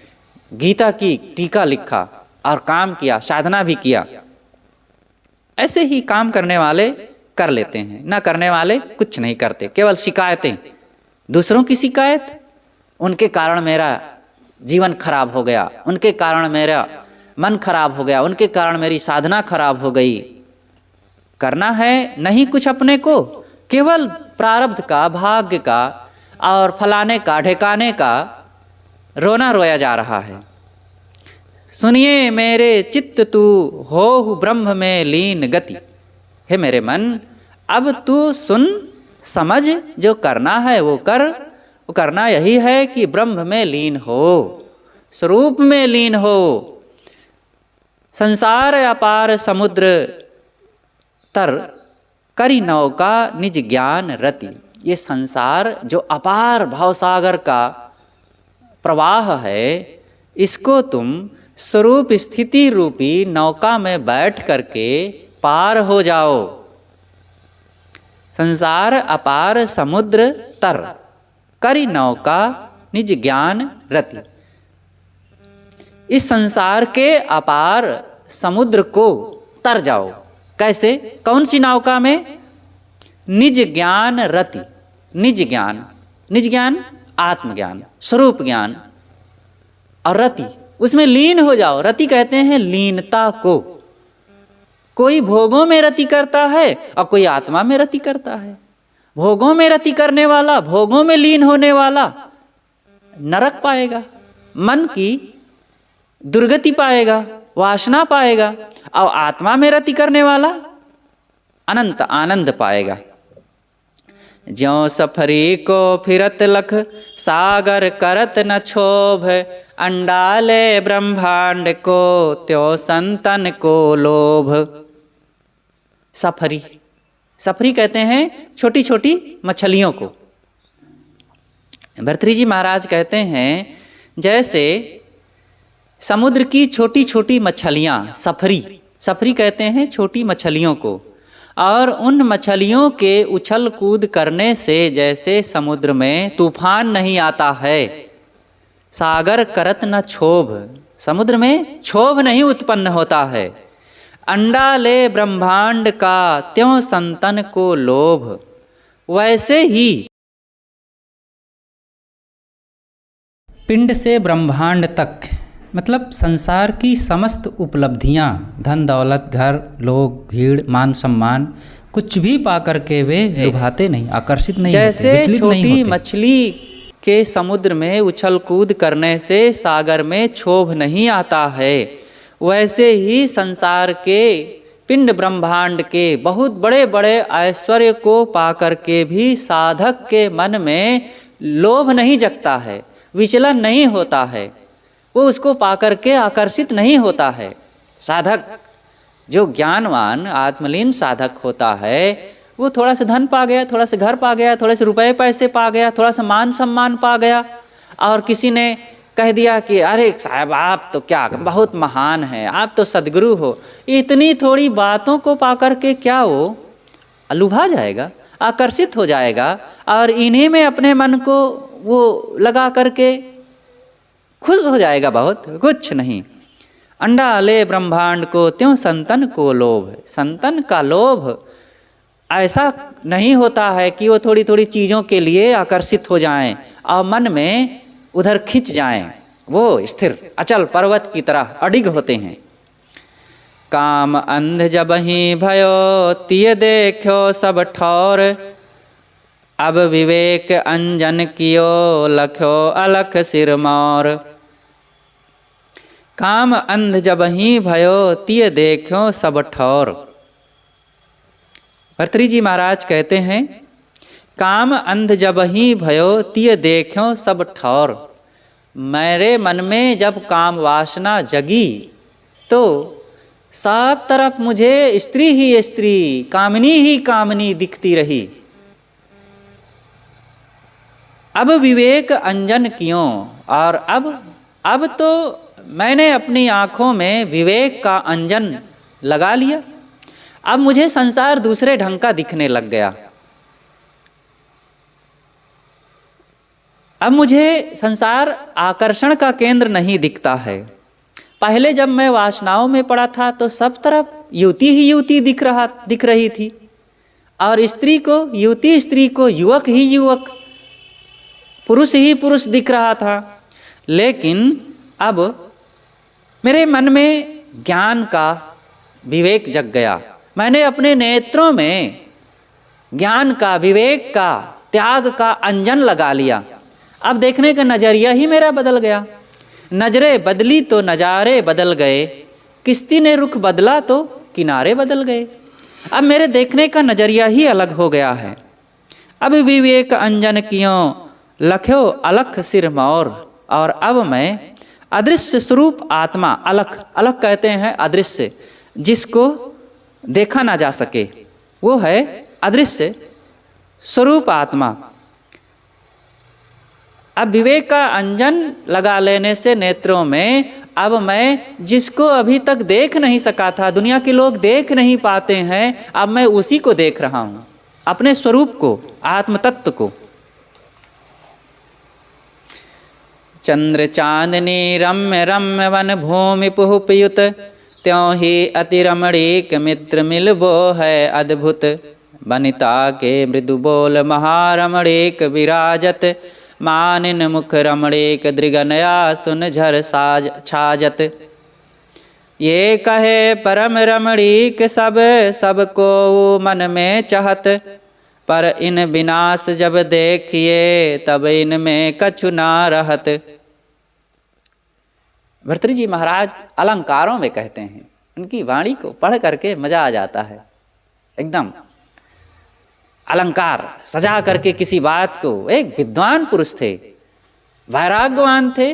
गीता की टीका लिखा और काम किया, साधना भी किया। ऐसे ही काम करने वाले कर लेते हैं, ना करने वाले कुछ नहीं करते, केवल शिकायतें, दूसरों की शिकायत। उनके कारण मेरा जीवन खराब हो गया, उनके कारण मेरा मन खराब हो गया, उनके कारण मेरी साधना खराब हो गई। करना है नहीं कुछ अपने को, केवल प्रारब्ध का, भाग्य का और फलाने का ढेकाने का रोना रोया जा रहा है। सुनिए मेरे चित्त तू हो ब्रह्म में लीन गति। हे मेरे मन, अब तू सुन समझ, जो करना है वो कर। वो करना यही है कि ब्रह्म में लीन हो, स्वरूप में लीन हो। संसार अपार समुद्र तर करी नौका निज ज्ञान रति। ये संसार जो अपार भवसागर का प्रवाह है, इसको तुम स्वरूप स्थिति रूपी नौका में बैठ करके पार हो जाओ। संसार अपार समुद्र तर करी नौका निज ज्ञान रति। इस संसार के अपार समुद्र को तर जाओ। कैसे? कौन सी नौका में? निज ज्ञान रति। निज ज्ञान, निज ज्ञान आत्मज्ञान, स्वरूप ज्ञान, और रति उसमें लीन हो जाओ। रति कहते हैं लीनता को। कोई भोगों में रति करता है और कोई आत्मा में रति करता है। भोगों में रति करने वाला, भोगों में लीन होने वाला नरक पाएगा, मन की दुर्गति पाएगा, वासना पाएगा, और आत्मा में रति करने वाला अनंत आनंद पाएगा। ज्यों सफरी को फिरत लख, सागर करत न क्षोभ, अंडाले ब्रह्मांड को त्यों संतन को लोभ। सफरी, सफरी कहते हैं छोटी छोटी मछलियों को। भर्तृहरि महाराज कहते हैं जैसे समुद्र की छोटी छोटी मछलियाँ, सफरी, सफरी कहते हैं छोटी मछलियों को, और उन मछलियों के उछल कूद करने से जैसे समुद्र में तूफान नहीं आता है, सागर करत न क्षोभ, समुद्र में क्षोभ नहीं उत्पन्न होता है, अंडा ले ब्रह्मांड का त्यों संतन को लोभ, वैसे ही पिंड से ब्रह्मांड तक, मतलब संसार की समस्त उपलब्धियां, धन दौलत, घर, लोग, भीड़, मान सम्मान, कुछ भी पाकर के वे लुभाते नहीं, आकर्षित नहीं होते, जैसे छोटी मछली के समुद्र में उछल कूद करने से सागर में क्षोभ नहीं आता है, वैसे ही संसार के पिंड ब्रह्मांड के बहुत बड़े बड़े ऐश्वर्य को पाकर के भी साधक के मन में लोभ नहीं जगता है, विचलन नहीं होता है, वो उसको पाकर के आकर्षित नहीं होता है। साधक जो ज्ञानवान आत्मलीन साधक होता है, वो थोड़ा सा धन पा गया, थोड़ा सा घर पा गया, थोड़े से रुपए पैसे पा गया, थोड़ा सा मान सम्मान पा गया, और किसी ने कह दिया कि अरे साहब आप तो क्या बहुत महान हैं, आप तो सद्गुरु हो, इतनी थोड़ी बातों को पाकर के क्या वो लुभा जाएगा, आकर्षित हो जाएगा, और इन्हीं में अपने मन को वो लगा करके खुश हो जाएगा, बहुत कुछ नहीं। अंडा ले ब्रह्मांड को त्यों संतन को लोभ, संतन का लोभ ऐसा नहीं होता है कि वो थोड़ी थोड़ी चीज़ों के लिए आकर्षित हो जाएं और मन में उधर खिंच जाएं, वो स्थिर अचल पर्वत की तरह अडिग होते हैं। काम अंध जब ही भयो तिय देखो सब ठौर, अब विवेक अंजन कियो लख्यो अलख सिरमौर। काम अंध जब ही भयो तिय देखो सब ठौर। भर्तृहरि जी महाराज कहते हैं काम अंध जब ही भयो तिय देखो सब ठौर। मेरे मन में जब काम वासना जगी तो सब तरफ मुझे स्त्री ही स्त्री, कामनी ही कामनी दिखती रही। अब विवेक अंजन क्यों, और अब तो मैंने अपनी आँखों में विवेक का अंजन लगा लिया, अब मुझे संसार दूसरे ढंग का दिखने लग गया। अब मुझे संसार आकर्षण का केंद्र नहीं दिखता है। पहले जब मैं वासनाओं में पड़ा था तो सब तरफ युवती ही युवती दिख रही थी, और स्त्री को युवती, स्त्री को युवक ही युवक, पुरुष ही पुरुष दिख रहा था। लेकिन अब मेरे मन में ज्ञान का विवेक जग गया, मैंने अपने नेत्रों में ज्ञान का, विवेक का, त्याग का अंजन लगा लिया। अब देखने का नज़रिया ही मेरा बदल गया। नजरें बदली तो नज़ारे बदल गए, किश्ती ने रुख बदला तो किनारे बदल गए। अब मेरे देखने का नज़रिया ही अलग हो गया है। अब विवेक अंजन कियों लख्यो अलख सिरमौर, और अब मैं अदृश्य स्वरूप आत्मा, अलख, अलख कहते हैं अदृश्य, जिसको देखा ना जा सके, वो है अदृश्य स्वरूप आत्मा। अब विवेक का अंजन लगा लेने से नेत्रों में अब मैं जिसको अभी तक देख नहीं सका था, दुनिया के लोग देख नहीं पाते हैं, अब मैं उसी को देख रहा हूँ, अपने स्वरूप को, आत्म तत्व को। चंद्र चांदनी रम्य रम्य वन भूमि पुहुपयुत, त्यों ही अति रमणीक मित्र मिलबो है अद्भुत। वनिता के मृदु बोल महारमणीक विराजत, मानिन मुख रमणीक दृगनया सुन झर साज छाजत। ये कहे परम रमणीक सब को मन में चाहत, पर इन विनाश जब देखिए तब इनमें कछु ना रहत। भर्तृहरि जी महाराज अलंकारों में कहते हैं, उनकी वाणी को पढ़ करके मजा आ जाता है। एकदम अलंकार सजा करके किसी बात को, एक विद्वान पुरुष थे, वैराग्यवान थे,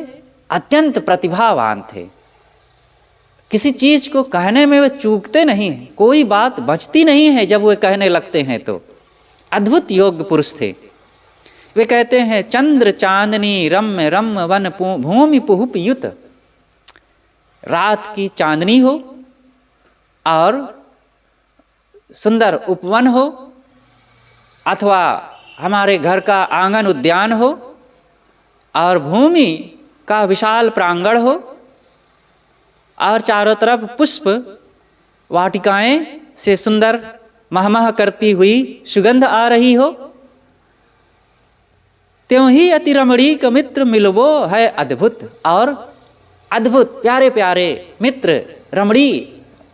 अत्यंत प्रतिभावान थे। किसी चीज को कहने में वे चूकते नहीं हैं, कोई बात बचती नहीं है जब वे कहने लगते हैं तो। अद्भुत योग्य पुरुष थे। वे कहते हैं चंद्र चांदनी रम्य रम्य वन भूमि पुहुप युत। रात की चांदनी हो और सुंदर उपवन हो, अथवा हमारे घर का आंगन उद्यान हो और भूमि का विशाल प्रांगण हो और चारों तरफ पुष्प वाटिकाएं से सुंदर महमह करती हुई सुगंध आ रही हो, त्यों ही अति रमणीक मित्र मिलवो है अद्भुत। और अद्भुत प्यारे प्यारे मित्र रमणी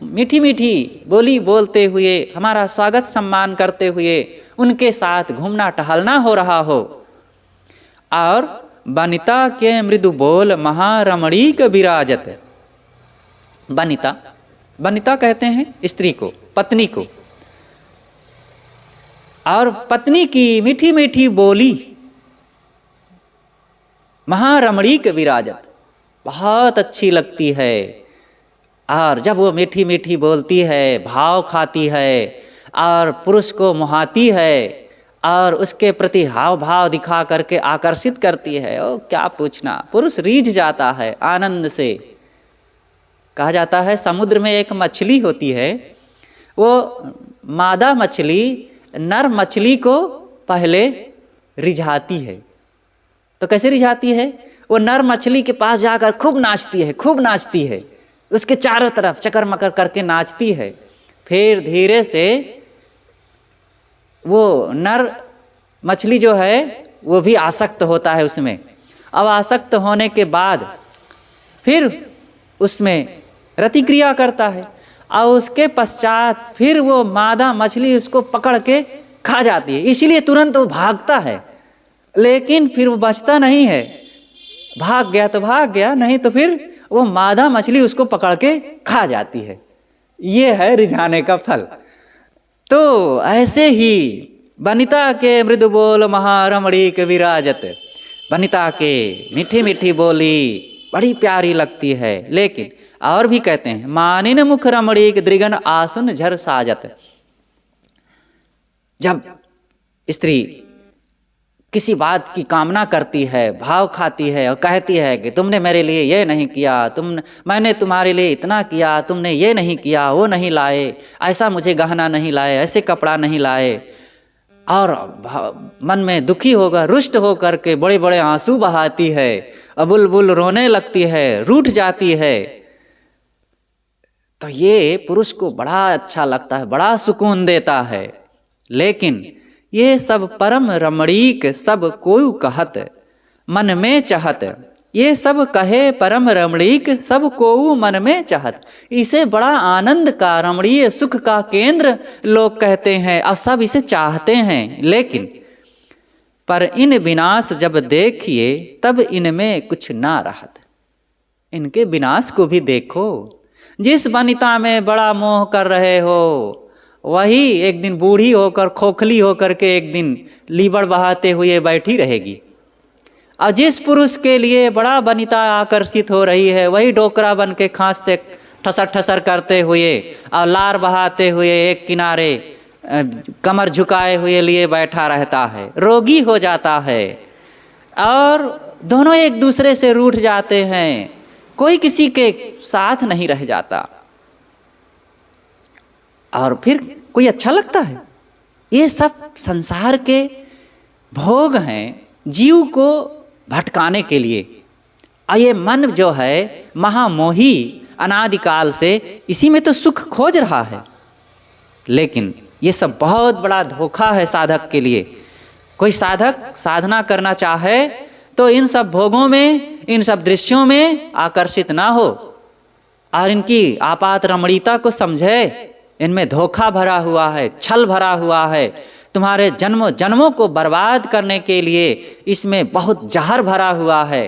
मीठी मीठी बोली बोलते हुए हमारा स्वागत सम्मान करते हुए उनके साथ घूमना टहलना हो रहा हो। और वनिता के मृदु बोल महारमणीक विराजत। वनिता, वनिता कहते हैं स्त्री को, पत्नी को। और पत्नी की मीठी मीठी बोली महारमणीक विराजत, बहुत अच्छी लगती है। और जब वो मीठी मीठी बोलती है, भाव खाती है और पुरुष को मोहाती है और उसके प्रति हाव भाव दिखा करके आकर्षित करती है, ओ क्या पूछना, पुरुष रीझ जाता है आनंद से। कहा जाता है समुद्र में एक मछली होती है, वो मादा मछली नर मछली को पहले रिझाती है। तो कैसे रिझाती है? वो नर मछली के पास जाकर खूब नाचती है, खूब नाचती है, उसके चारों तरफ चकर मकर करके नाचती है। फिर धीरे से वो नर मछली जो है वो भी आसक्त होता है उसमें। अब आसक्त होने के बाद फिर उसमें रतिक्रिया करता है और उसके पश्चात फिर वो मादा मछली उसको पकड़ के खा जाती है। इसीलिए तुरंत वो भागता है, लेकिन फिर वो बचता नहीं है। भाग गया तो भाग गया, नहीं तो फिर वो मादा मछली उसको पकड़ के खा जाती है। ये है रिझाने का फल। तो ऐसे ही वनिता के मृदु बोल महारमणीक विराजत। वनिता के मीठी मीठी बोली बड़ी प्यारी लगती है। लेकिन और भी कहते हैं मानिन मुख रमणीक दृगन आसुन झर साजत। जब स्त्री किसी बात की कामना करती है, भाव खाती है और कहती है कि तुमने मेरे लिए ये नहीं किया, मैंने तुम्हारे लिए इतना किया, तुमने ये नहीं किया, वो नहीं लाए, ऐसा मुझे गहना नहीं लाए, ऐसे कपड़ा नहीं लाए, और मन में दुखी होकर रुष्ट होकर के बड़े बड़े आंसू बहाती है, बुलबुल रोने लगती है, रूठ जाती है, तो ये पुरुष को बड़ा अच्छा लगता है, बड़ा सुकून देता है। लेकिन ये सब परम रमणीक सब कोई कहत मन में चाहत। ये सब कहे परम रमणीक सब कोऊ मन में चाहत। इसे बड़ा आनंद का, रमणीय सुख का केंद्र लोग कहते हैं और सब इसे चाहते हैं। लेकिन पर इन विनाश जब देखिए तब इनमें कुछ ना रहत। इनके विनाश को भी देखो। जिस वनिता में बड़ा मोह कर रहे हो वही एक दिन बूढ़ी होकर खोखली होकर के एक दिन लीबड़ बहाते हुए बैठी रहेगी। और जिस पुरुष के लिए बड़ा वनिता आकर्षित हो रही है वही डोकरा बन के खांसते ठसर ठसर करते हुए और लार बहाते हुए एक किनारे कमर झुकाए हुए लिए बैठा रहता है, रोगी हो जाता है और दोनों एक दूसरे से रूठ जाते हैं, कोई किसी के साथ नहीं रह जाता और फिर कोई अच्छा लगता है। ये सब संसार के भोग हैं जीव को भटकाने के लिए। और ये मन जो है महामोही अनादिकाल से इसी में तो सुख खोज रहा है। लेकिन ये सब बहुत बड़ा धोखा है साधक के लिए। कोई साधक साधना करना चाहे तो इन सब भोगों में, इन सब दृश्यों में आकर्षित ना हो और इनकी आपात रमणीयता को समझे। इनमें धोखा भरा हुआ है, छल भरा हुआ है, तुम्हारे जन्मों जन्मों को बर्बाद करने के लिए इसमें बहुत जहर भरा हुआ है।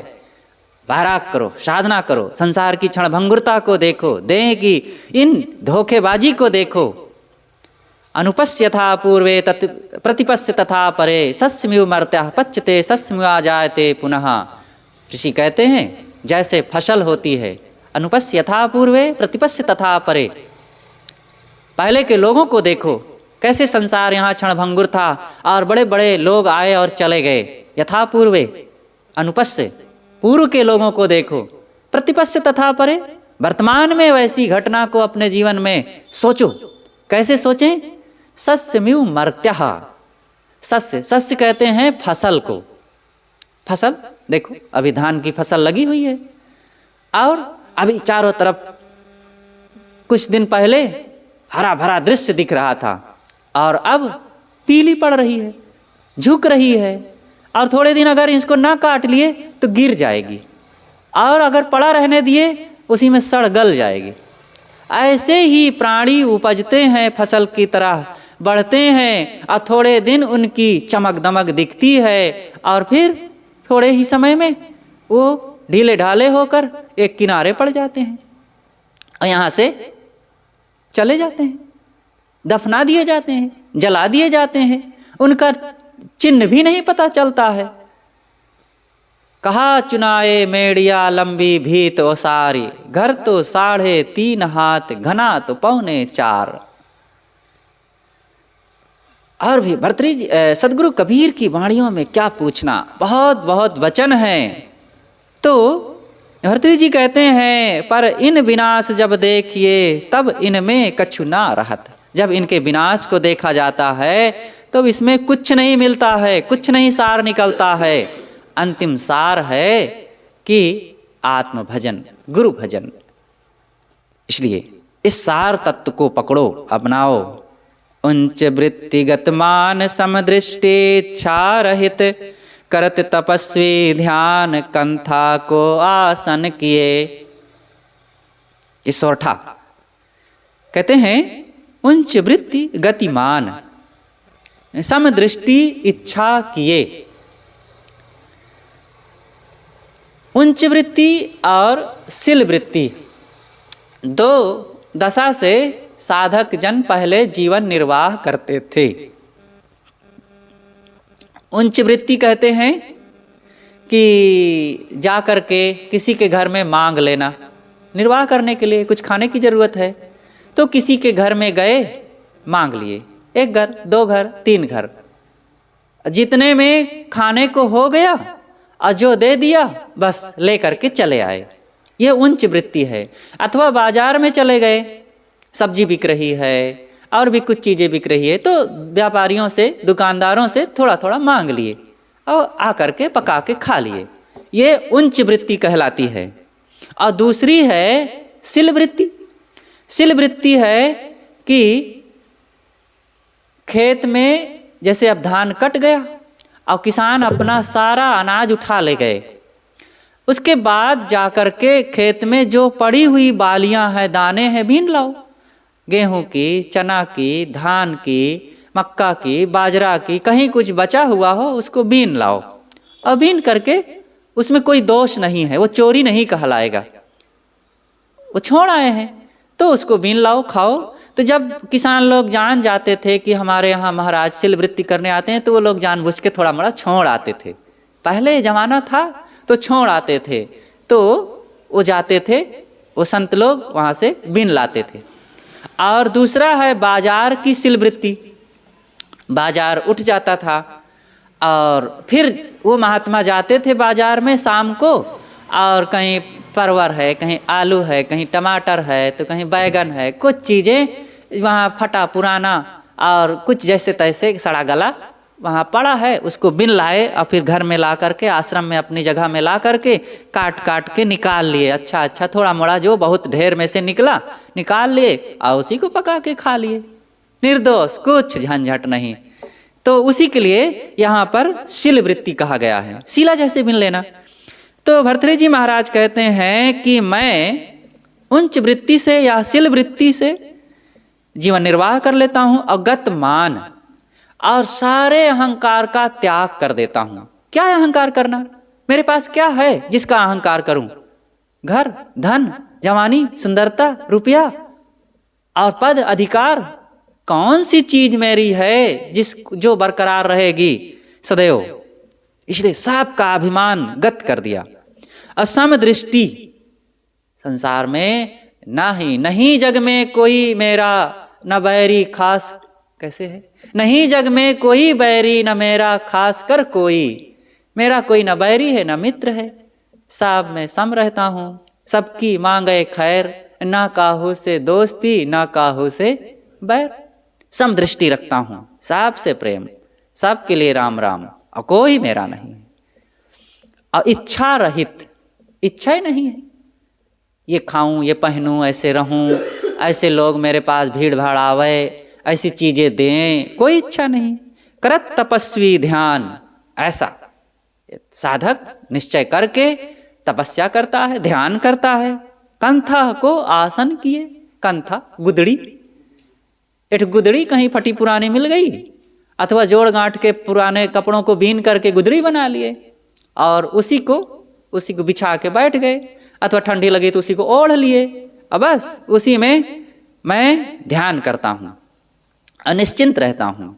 वैराग करो, साधना करो, संसार की क्षणभंगुरता को देखो, देह की इन धोखेबाजी को देखो। अनुपस्य यथा पूर्वे प्रतिपस्य तथा परे, सस्मिव मर्त्यः पच्यते सस्मिवा जायते पुनः। ऋषि कहते हैं जैसे फसल होती है, अनुपस्य यथा पूर्वे प्रतिपस्य तथा परे। पहले के लोगों को देखो कैसे संसार यहाँ क्षणभंगुर था और बड़े बड़े लोग आए और चले गए। यथा पूर्वे, अनुपस्य, पूर्व के लोगों को देखो, प्रतिपस्य तथा परे, वर्तमान में वैसी घटना को अपने जीवन में सोचो। कैसे सोचें? सस्यमिव मर्त्यः। सस्य, सस्य कहते हैं फसल को। फसल देखो, अभी धान की फसल लगी हुई है और अभी चारों तरफ कुछ दिन पहले हरा भरा दृश्य दिख रहा था और अब पीली पड़ रही है, झुक रही है, और थोड़े दिन अगर इसको ना काट लिए तो गिर जाएगी, और अगर पड़ा रहने दिए उसी में सड़ गल जाएगी। ऐसे ही प्राणी उपजते हैं, फसल की तरह बढ़ते हैं और थोड़े दिन उनकी चमक दमक दिखती है और फिर थोड़े ही समय में वो ढीले ढाले होकर एक किनारे पड़ जाते हैं और यहाँ से चले जाते हैं, दफना दिए जाते हैं, जला दिए जाते हैं, उनका चिन्ह भी नहीं पता चलता है। कहा चुनाए मेड़िया लंबी भीत ओसारी, घर तो 3.5 हाथ घना तो 4.25। और भी भर्तृहरि सदगुरु कबीर की वाणियों में क्या पूछना, बहुत बहुत वचन हैं। तो भर्तृहरि जी कहते हैं, पर इन विनाश जब देखिए तब इनमें कछु ना रहत। जब इनके विनाश को देखा जाता है तो इसमें कुछ नहीं मिलता है, कुछ नहीं सार निकलता है। अंतिम सार है कि आत्म भजन, गुरु भजन। इसलिए इस सार तत्व को पकड़ो, अपनाओ। उच्च वृत्तिगत मान समदृष्टि इच्छा रहित, करत तपस्वी ध्यान कंथा को आसन किए। इस सोरठा कहते हैं उच्च वृत्ति गतिमान समदृष्टि इच्छा किए। उच्च वृत्ति और शील वृत्ति दो दशा से साधक जन पहले जीवन निर्वाह करते थे। उच्च वृत्ति कहते हैं कि जा कर के किसी के घर में मांग लेना, निर्वाह करने के लिए कुछ खाने की ज़रूरत है तो किसी के घर में गए, मांग लिए, 1 घर, 2 घर, 3 घर, जितने में खाने को हो गया और जो दे दिया बस ले करके चले आए, ये उच्च वृत्ति है। अथवा बाजार में चले गए, सब्जी बिक रही है और भी कुछ चीज़ें बिक रही है तो व्यापारियों से, दुकानदारों से थोड़ा थोड़ा मांग लिए और आकर के पका के खा लिए, ये उच्च वृत्ति कहलाती है। और दूसरी है शील वृत्ति। शील वृत्ति है कि खेत में जैसे अब धान कट गया और किसान अपना सारा अनाज उठा ले गए, उसके बाद जाकर के खेत में जो पड़ी हुई बालियां हैं, दाने हैं, बीन लाओ। गेहूं की, चना की, धान की, मक्का की, बाजरा की, कहीं कुछ बचा हुआ हो उसको बीन लाओ और बीन करके उसमें कोई दोष नहीं है, वो चोरी नहीं कहलाएगा, वो छोड़ आए हैं तो उसको बीन लाओ, खाओ। तो जब किसान लोग जान जाते थे कि हमारे यहाँ महाराज शील वृत्ति करने आते हैं तो वो लोग जानबूझ के थोड़ा मोड़ा छोड़ आते थे। पहले ज़माना था तो छोड़ आते थे, तो वो जाते थे, वो संत लोग वहाँ से बीन लाते थे। और दूसरा है बाजार की शील वृत्ति। बाजार उठ जाता था और फिर वो महात्मा जाते थे बाजार में शाम को, और कहीं परवर है, कहीं आलू है, कहीं टमाटर है, तो कहीं बैगन है, कुछ चीज़ें वहाँ फटा पुराना और कुछ जैसे तैसे सड़ा गला वहाँ पड़ा है, उसको बिन लाए और फिर घर में ला करके, आश्रम में अपनी जगह में ला करके काट काट के निकाल लिए। अच्छा अच्छा थोड़ा मोड़ा जो बहुत ढेर में से निकला निकाल लिए और उसी को पका के खा लिए, निर्दोष, कुछ झंझट नहीं। तो उसी के लिए यहाँ पर शील वृत्ति कहा गया है, शीला जैसे बिन लेना। तो भर्तृहरि जी महाराज कहते हैं कि मैं उच्च वृत्ति से या शील वृत्ति से जीवन निर्वाह कर लेता हूँ और गतमान और सारे अहंकार का त्याग कर देता हूँ। क्या है अहंकार करना? मेरे पास क्या है जिसका अहंकार करूं? घर, धन, जवानी, सुंदरता, रुपया और पद, अधिकार, कौन सी चीज मेरी है जो बरकरार रहेगी सदैव? इसलिए सबका अभिमान गत कर दिया। असम दृष्टि, संसार में नहीं जग में कोई मेरा न बैरी खास, कैसे है? नहीं जग में कोई बैरी न मेरा खास कर कोई, मेरा कोई न बैरी है न मित्र है, सब में सम रहता हूँ, सबकी मांगे खैर, ना काहू से दोस्ती ना काहू से बैर। सम दृष्टि रखता हूँ, सबसे प्रेम, सबके लिए राम राम, और कोई मेरा नहीं। और इच्छा रहित, इच्छा ही नहीं है ये खाऊं, ये पहनूं, ऐसे रहूं, ऐसे लोग मेरे पास भीड़ भाड़ आवे, ऐसी चीजें दें, कोई इच्छा नहीं। करत तपस्वी ध्यान, ऐसा साधक निश्चय करके तपस्या करता है, ध्यान करता है। कंथा को आसन किए, कंथा गुदड़ी, एक गुदड़ी कहीं फटी पुरानी मिल गई, अथवा जोड़ गांठ के पुराने कपड़ों को बीन करके गुदड़ी बना लिए और उसी को बिछा के बैठ गए, अथवा ठंडी लगी तो उसी को ओढ़ लिए, अब बस उसी में मैं ध्यान करता हूँ, अनिश्चिंत रहता हूँ।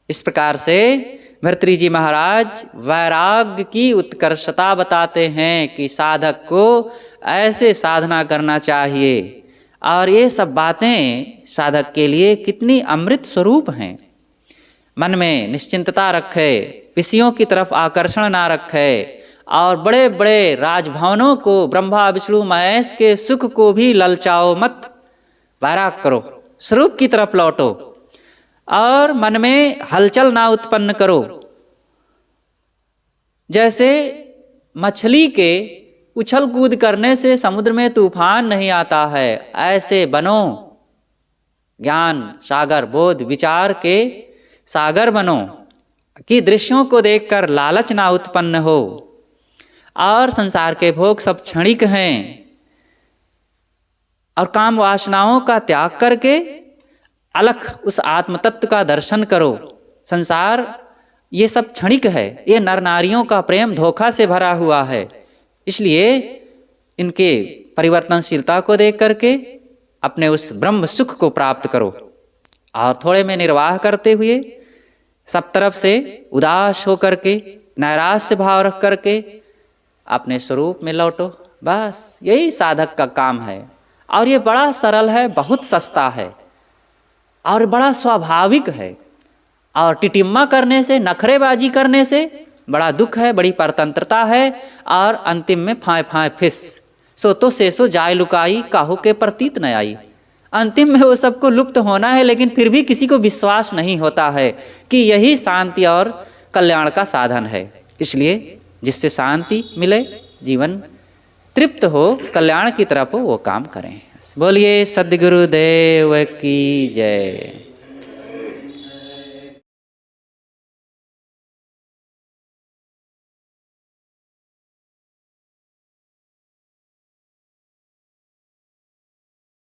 इस प्रकार से भर्तृहरि महाराज वैराग्य की उत्कर्षता बताते हैं कि साधक को ऐसे साधना करना चाहिए, और ये सब बातें साधक के लिए कितनी अमृत स्वरूप हैं। मन में निश्चिंतता रखे, विषयों की तरफ आकर्षण ना रखे, और बड़े बड़े राजभवनों को, ब्रह्मा विष्णु महेश के सुख को भी ललचाओ मत, वैराग करो, स्वरूप की तरफ लौटो, और मन में हलचल ना उत्पन्न करो। जैसे मछली के उछल कूद करने से समुद्र में तूफान नहीं आता है, ऐसे बनो, ज्ञान सागर, बोध विचार के सागर बनो कि दृश्यों को देखकर लालच ना उत्पन्न हो, और संसार के भोग सब क्षणिक हैं, और काम वासनाओं का त्याग करके अलख उस आत्म तत्व का दर्शन करो। संसार ये सब क्षणिक है, ये नर नारियों का प्रेम धोखा से भरा हुआ है, इसलिए इनके परिवर्तनशीलता को देख करके अपने उस ब्रह्म सुख को प्राप्त करो, और थोड़े में निर्वाह करते हुए सब तरफ से उदास होकर के, नैराश्य भाव रख करके अपने स्वरूप में लौटो। बस यही साधक का काम है, और ये बड़ा सरल है, बहुत सस्ता है, और बड़ा स्वाभाविक है। और टिटिम्मा करने से, नखरेबाजी करने से बड़ा दुख है, बड़ी परतंत्रता है, और अंतिम में फाय फाय फिस, सो तो से सो जाय लुकाई, काहू के प्रतीत न आई। अंतिम में वो सबको लुप्त होना है, लेकिन फिर भी किसी को विश्वास नहीं होता है कि यही शांति और कल्याण का साधन है। इसलिए जिससे शांति मिले, जीवन तृप्त हो, कल्याण की तरफ हो, वो काम करें। बोलिए सद्गुरुदेव की जय।